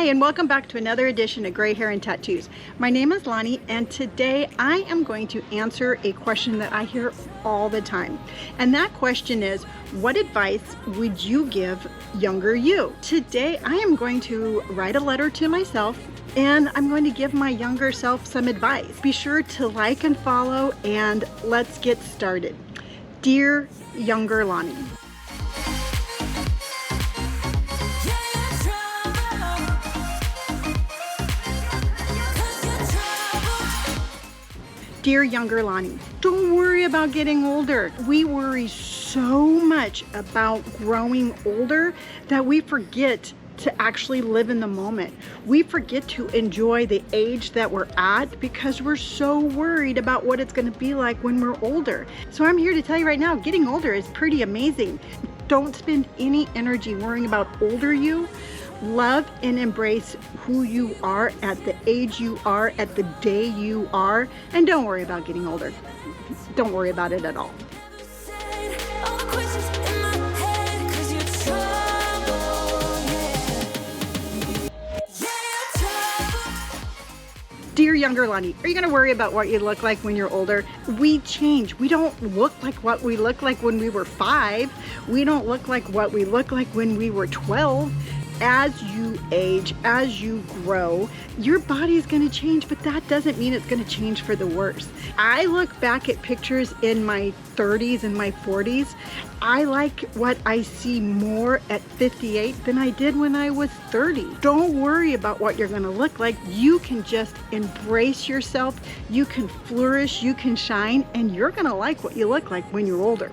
Hi, and welcome back to another edition of Gray Hair and Tattoos. My name is Lonnie, and today I am going to answer a question that I hear all the time. And that question is, what advice would you give younger you? Today I am going to write a letter to myself, and I'm going to give my younger self some advice. Be sure to like and follow, and let's get started. Dear younger Lonnie. Dear younger Lonnie, don't worry about getting older. We worry so much about growing older that we forget to actually live in the moment. We forget to enjoy the age that we're at because we're so worried about what it's going to be like when we're older. So I'm here to tell you right now, getting older is pretty amazing. Don't spend any energy worrying about older you. Love and embrace who you are at the age you are, at the day you are, and don't worry about getting older. Don't worry about it at all. Dear younger Lonnie, are you going to worry about what you look like when you're older? We change. We don't look like what we look like when we were 5. We don't look like what we look like when we were 12. As you age, as you grow, your body is going to change, but that doesn't mean it's going to change for the worse. I look back at pictures in my 30s and my 40s. I like what I see more at 58 than I did when I was 30. Don't worry about what you're going to look like. You can just embrace yourself. You can flourish, you can shine, and you're going to like what you look like when you're older.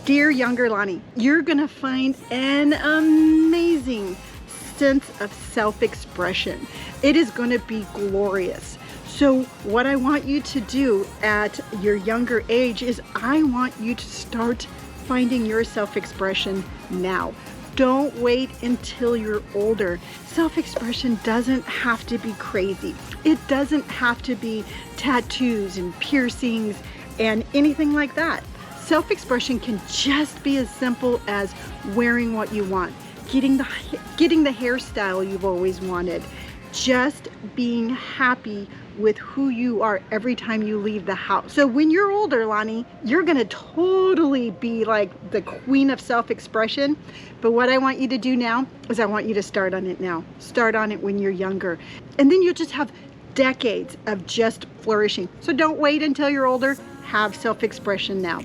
Dear younger Lonnie, you're gonna find an amazing sense of self-expression. It is gonna be glorious. So what I want you to do at your younger age is I want you to start finding your self-expression now. Don't wait until you're older. Self-expression doesn't have to be crazy. It doesn't have to be tattoos and piercings and anything like that. Self-expression can just be as simple as wearing what you want, getting the hairstyle you've always wanted, just being happy with who you are every time you leave the house. So when you're older, Lonnie, you're gonna totally be like the queen of self-expression. But what I want you to do now is I want you to start on it now. Start on it when you're younger. And then you'll just have decades of just flourishing. So don't wait until you're older. Have self-expression now.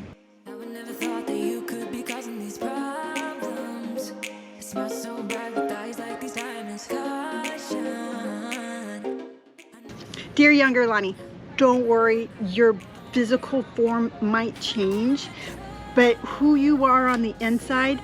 Dear younger Lonnie, don't worry, your physical form might change, but who you are on the inside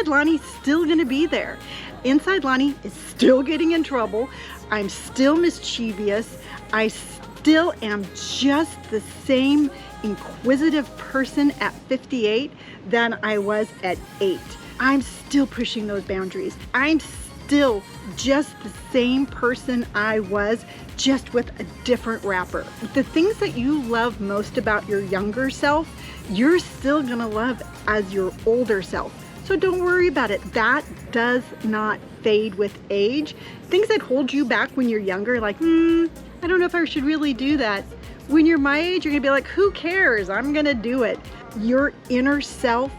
Lonnie's still gonna be there. Inside Lonnie is still getting in trouble. I'm still mischievous. I still am just the same inquisitive person at 58 than I was at 8. I'm still pushing those boundaries. I'm still just the same person I was, just with a different wrapper. The things that you love most about your younger self, you're still gonna love as your older self. So don't worry about it. That does not fade with age. Things that hold you back when you're younger, like, I don't know if I should really do that. When you're my age, you're gonna be like, who cares? I'm gonna do it. Your inner self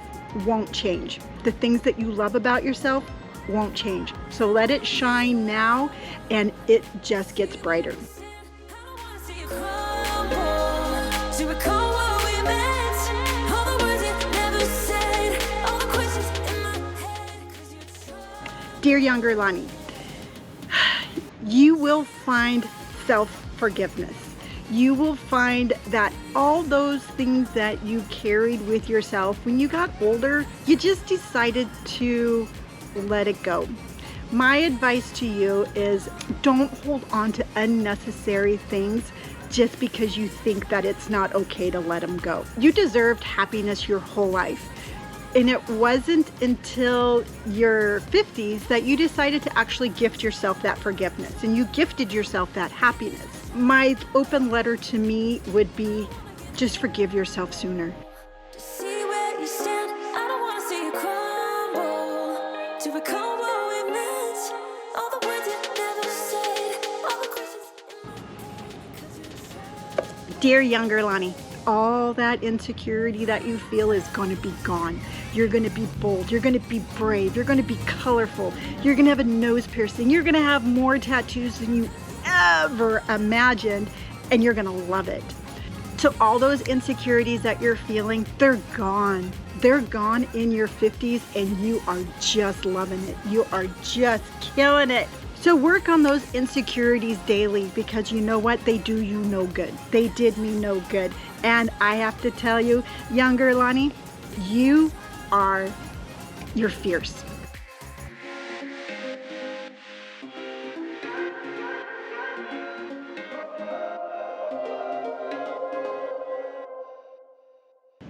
won't change. The things that you love about yourself won't change. So let it shine now, and it just gets brighter. Dear younger Lonnie, you will find self-forgiveness. You will find that all those things that you carried with yourself when you got older, you just decided to let it go. My advice to you is don't hold on to unnecessary things just because you think that it's not okay to let them go. You deserved happiness your whole life. And it wasn't until your 50s that you decided to actually gift yourself that forgiveness, and you gifted yourself that happiness. my open letter to me would be just forgive yourself sooner. See where you stand. I don't want to see you crumble to become what we meant. All the words you never said, all the questions. Dear younger Lonnie, all that insecurity that you feel is going to be gone. You're going to be bold. You're going to be brave. You're going to be colorful. You're going to have a nose piercing. You're going to have more tattoos than you ever imagined, and you're going to love it. So all those insecurities that you're feeling, they're gone. They're gone in your 50s, and you are just loving it. You are just killing it. So work on those insecurities daily, because you know what? They do you no good. They did me no good. And I have to tell you, younger Lonnie, you're fierce.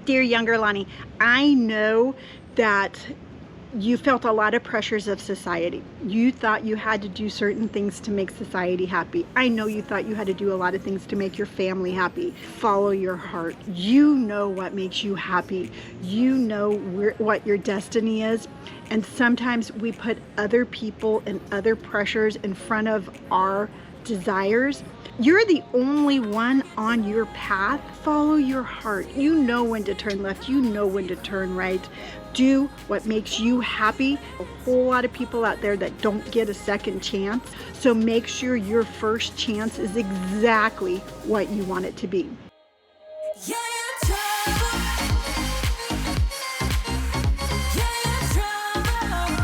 Dear younger Lonnie, I know that you felt a lot of pressures of society. You thought you had to do certain things to make society happy. I know you thought you had to do a lot of things to make your family happy. Follow your heart. You know what makes you happy. You know what your destiny is. And sometimes we put other people and other pressures in front of our desires. You're the only one on your path. Follow your heart. You know when to turn left. You know when to turn right. Do what makes you happy. A whole lot of people out there that don't get a second chance. So make sure your first chance is exactly what you want it to be. Yeah, you're trouble. Yeah, you're trouble.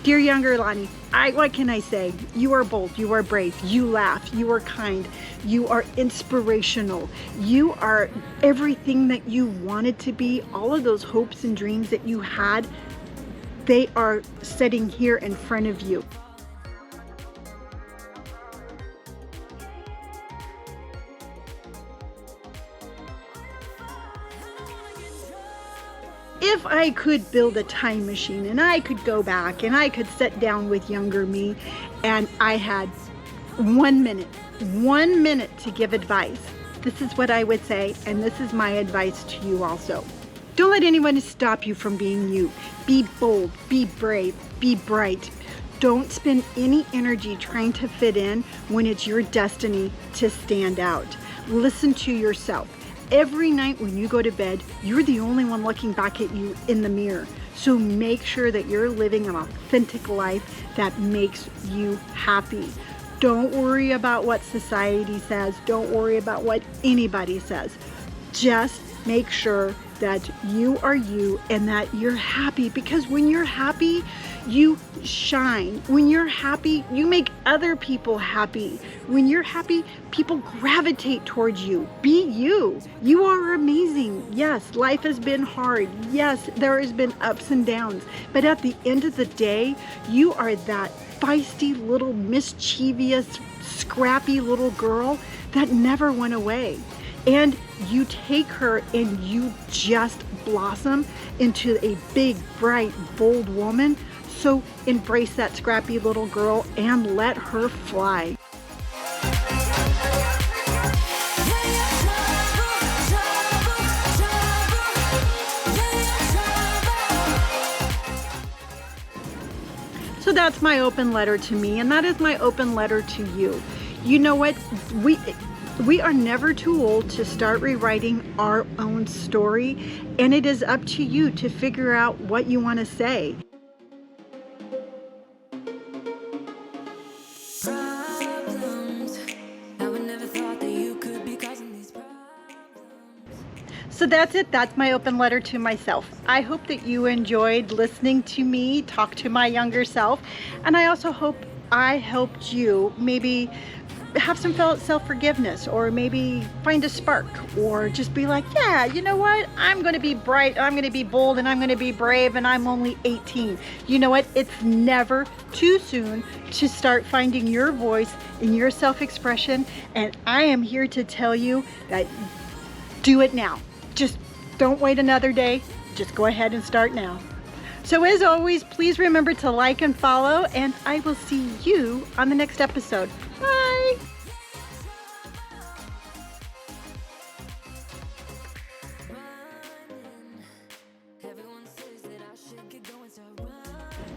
Dear younger Lonnie, what can I say? You are bold, you are brave, you laugh, you are kind, you are inspirational, you are everything that you wanted to be. All of those hopes and dreams that you had, they are sitting here in front of you. If I could build a time machine and I could go back and I could sit down with younger me and I had 1 minute to give advice, this is what I would say, and this is my advice to you also. Don't let anyone stop you from being you. Be bold, be brave, be bright. Don't spend any energy trying to fit in when it's your destiny to stand out. Listen to yourself. Every night when you go to bed, you're the only one looking back at you in the mirror. So make sure that you're living an authentic life that makes you happy. Don't worry about what society says. Don't worry about what anybody says. Just make sure that you are you and that you're happy, because when you're happy, you shine. When you're happy, you make other people happy. When you're happy, people gravitate towards you. Be you. You are amazing. Yes, life has been hard. Yes, there has been ups and downs. But at the end of the day, you are that feisty little mischievous, scrappy little girl that never went away. And you take her and you just blossom into a big, bright, bold woman. So embrace that scrappy little girl and let her fly. So that's my open letter to me, and that is my open letter to you. You know what? We are never too old to start rewriting our own story, and it is up to you to figure out what you want to say. So that's it. That's my open letter to myself. I hope that you enjoyed listening to me talk to my younger self, and I also hope I helped you maybe have some self-forgiveness, or maybe find a spark, or just be like, yeah, you know what, I'm going to be bright, I'm going to be bold, and I'm going to be brave, and I'm only 18. You know what, it's never too soon to start finding your voice and your self-expression, and I am here to tell you that do it now. Just don't wait another day, just go ahead and start now. So as always, please remember to like and follow, and I will see you on the next episode. Bye.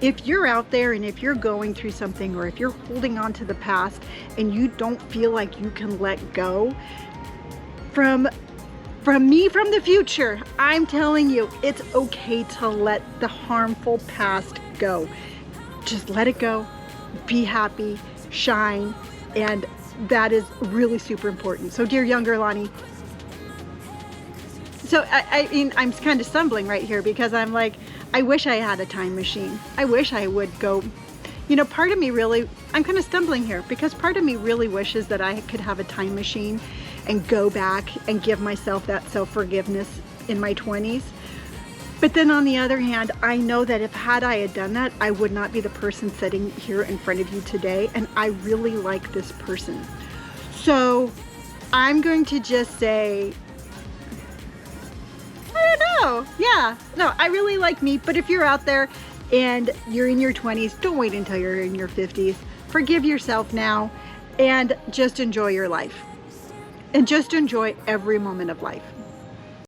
If you're out there and if you're going through something, or if you're holding on to the past and you don't feel like you can let go, from me from the future, I'm telling you, it's okay to let the harmful past go. Just let it go, be happy, shine, and that is really super important. So dear younger Lonnie, so I mean, I'm kind of stumbling right here because I'm like, I wish I had a time machine. I wish I would go, you know, part of me really, I'm kind of stumbling here because part of me really wishes that I could have a time machine and go back and give myself that self-forgiveness in my 20s. But then on the other hand, I know that if had I had done that, I would not be the person sitting here in front of you today. And I really like this person. So I'm going to just say, I don't know. Yeah, no, I really like me. But if you're out there and you're in your 20s, don't wait until you're in your 50s. Forgive yourself now and just enjoy your life. And just enjoy every moment of life.